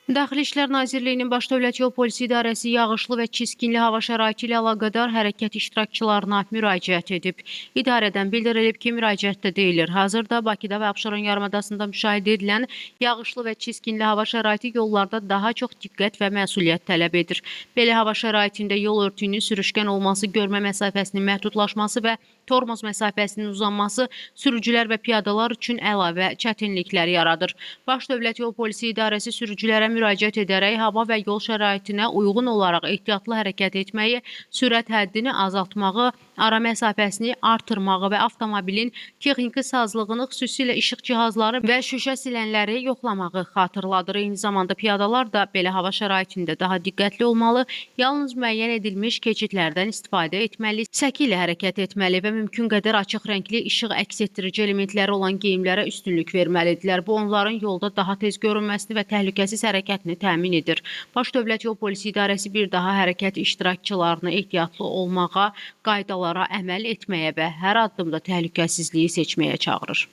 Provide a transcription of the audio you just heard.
Daxili İşlər Nazirliyinin Baş Dövlət Yol Polisi İdarəsi yağışlı və çiskinli hava şəraiti ilə əlaqədar hərəkət iştirakçılarına müraciət edib. İdarədən bildirilib ki, müraciətdə deyilir. Hazırda Bakıda və Abşeron yarımadasında müşahidə edilən yağışlı və çiskinli hava şəraiti yollarda daha çox diqqət və məsuliyyət tələb edir. Belə hava şəraitində yol örtüyünün sürüşkən olması, görmə məsafəsinin məhdudlaşması və tormoz məsafəsinin uzanması sürücülər və piyadalar üçün əlavə çətinliklər yaradır. Baş Dövlət Yol Polisi İdarəsi sürücülərə müraciət edərək hava və yol şəraitinə uyğun olaraq ehtiyatlı hərəkət etməyi, sürət həddini azaltmağı, ara məsafəsini artırmağı və avtomobilin texniki sazlığını, xüsusilə işıq cihazları və şüşə silənləri yoxlamağı xatırladır. Eyni zamanda piyadalar da belə hava şəraitində daha diqqətli olmalı, yalnız müəyyən edilmiş keçidlərdən istifadə etməli, səki ilə hərəkət etməli və mümkün qədər açıq rəngli işıq əks etdirici elementləri olan geyimlərə üstünlük verməlidirlər. Bu onların yolda daha tez görünməsini və təhlükəsiz hərəkətini təmin edir. Baş Dövlət Yol Polisi İdarəsi bir daha hərəkət iştirakçılarını ehtiyatlı olmağa, qaydalara əməl etməyə və hər addımda təhlükəsizliyi seçməyə çağırır.